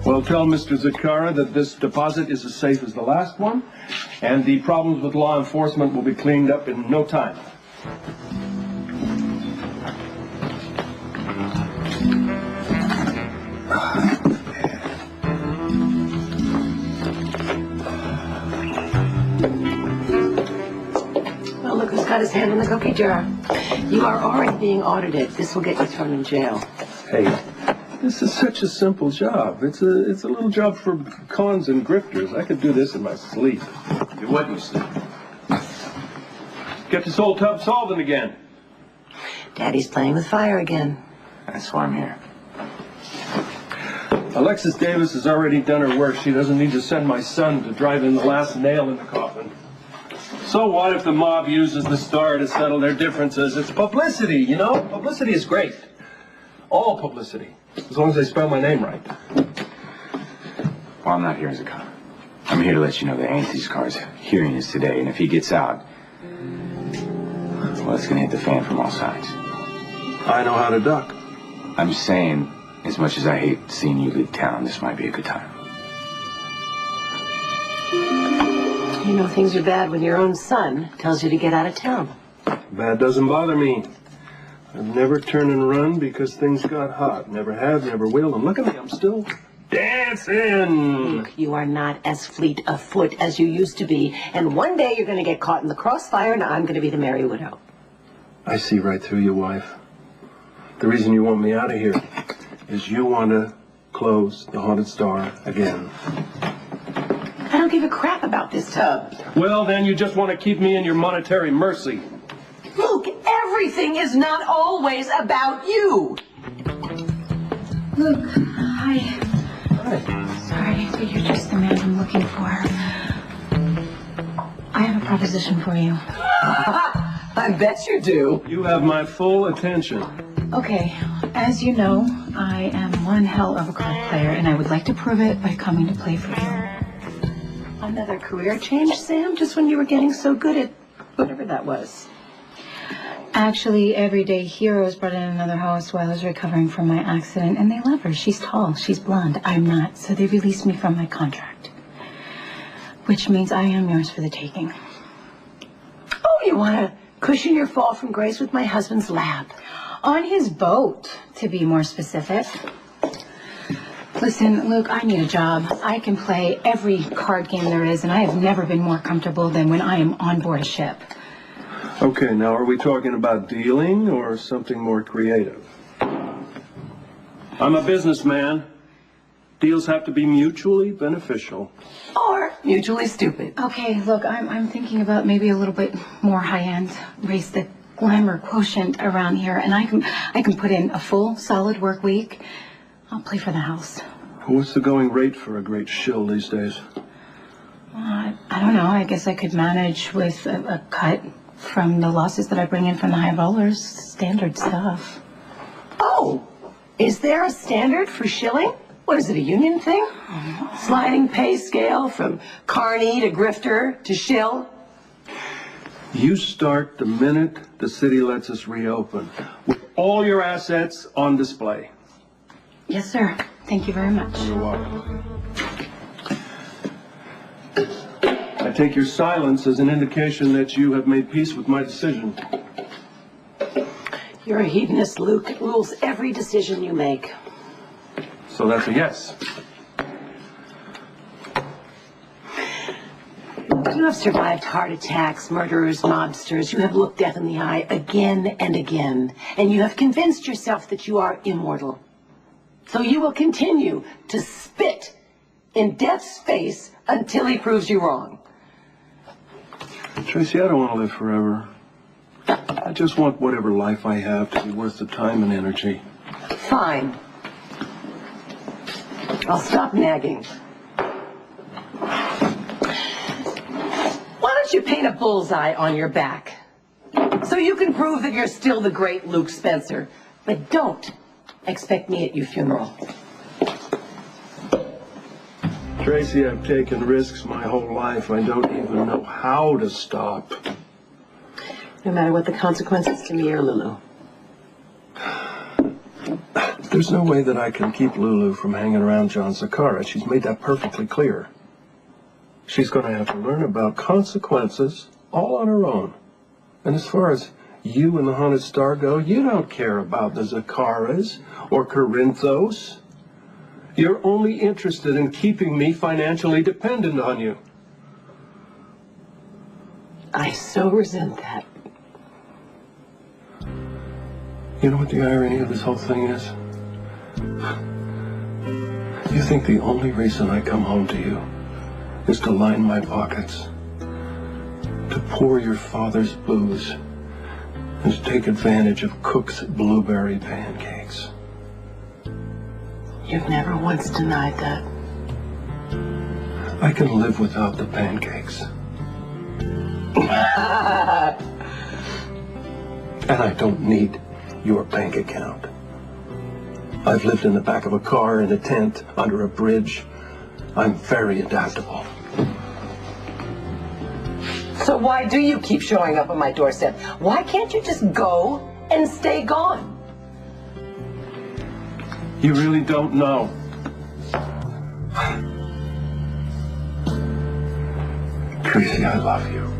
Well, tell Mr. Zacchara that this deposit is as safe as the last one, and the problems with law enforcement will be cleaned up in no time. Well, look who's got his hand in the cookie jar. You are already being audited. This will get you thrown in jail. Hey, this is such a simple job. It's a little job for cons and grifters. I could do this in my sleep. You wouldn't sleep. Get this old tub solvent again. Daddy's playing with fire again. That's why I'm here. Alexis Davis has already done her work. She doesn't need to send my son to drive in the last nail in the coffin. So what if the mob uses the Star to settle their differences? It's publicity, you know? Publicity is great. All publicity. As long as they spell my name right. Well, I'm not here as a cop. I'm here to let you know that Anthony Zacchara's hearing is today, and if he gets out, well, it's going to hit the fan from all sides. I know how to duck. I'm saying, as much as I hate seeing you leave town, this might be a good time. You know things are bad when your own son tells you to get out of town. Bad doesn't bother me. I've never turned and run because things got hot. Never have, never will. And look at me, I'm still dancing. Luke, you are not as fleet of foot as you used to be. And one day you're going to get caught in the crossfire and I'm going to be the merry widow. I see right through you, wife. The reason you want me out of here is you want to close the Haunted Star again. I don't give a crap about this tub. Well, then you just want to keep me in your monetary mercy. Luke, everything is not always about you. Luke, hi. Hi. Sorry, but you're just the man I'm looking for. I have a proposition for you. I bet you do. You have my full attention. Okay, as you know, I am one hell of a card player, and I would like to prove it by coming to play for you. Another career change, Sam? Just when you were getting so good at whatever that was. Actually, Everyday Heroes brought in another host while I was recovering from my accident, and they love her. She's tall, she's blonde, I'm not, so they released me from my contract. Which means I am yours for the taking. Oh, you want to cushion your fall from grace with my husband's lap? On his boat, to be more specific. Listen, Luke, I need a job. I can play every card game there is, and I have never been more comfortable than when I am on board a ship. Okay, now are we talking about dealing or something more creative? I'm a businessman. Deals have to be mutually beneficial. Or mutually stupid. Okay, look, I'm thinking about maybe a little bit more high-end, raise the glamour quotient around here, and I can put in a full, solid work week. I'll play for the house. What's the going rate for a great shill these days? I don't know. I guess I could manage with a cut from the losses that I bring in from the high rollers. Standard stuff. Oh, is there a standard for shilling? What is it, a union thing? Sliding pay scale from carny to grifter to shill? You start the minute the city lets us reopen, with all your assets on display. Yes, sir. Thank you very much. You're welcome. I take your silence as an indication that you have made peace with my decision. You're a hedonist, Luke. It rules every decision you make. So that's a yes. You have survived heart attacks, murderers, mobsters. You have looked death in the eye again and again. And you have convinced yourself that you are immortal. So you will continue to spit in death's face until he proves you wrong. Tracy, I don't want to live forever. I just want whatever life I have to be worth the time and energy. Fine. I'll stop nagging. Why don't you paint a bullseye on your back? So you can prove that you're still the great Luke Spencer. But don't expect me at your funeral. Tracy, I've taken risks my whole life. I don't even know how to stop. No matter what the consequences to me or Lulu. The There's no way that I can keep Lulu from hanging around John Zacchara. She's made that perfectly clear. She's going to have to learn about consequences all on her own. And as far as you and the Haunted Star go, you don't care about the Zaccharas or Corinthos. You're only interested in keeping me financially dependent on you. I so resent that. You know what the irony of this whole thing is? You think the only reason I come home to you is to line my pockets, to pour your father's booze, and to take advantage of Cook's blueberry pancakes. You've never once denied that. I can live without the pancakes. And I don't need your bank account. I've lived in the back of a car, in a tent, under a bridge. I'm very adaptable. So why do you keep showing up on my doorstep? Why can't you just go and stay gone? You really don't know. Tracy, I love you.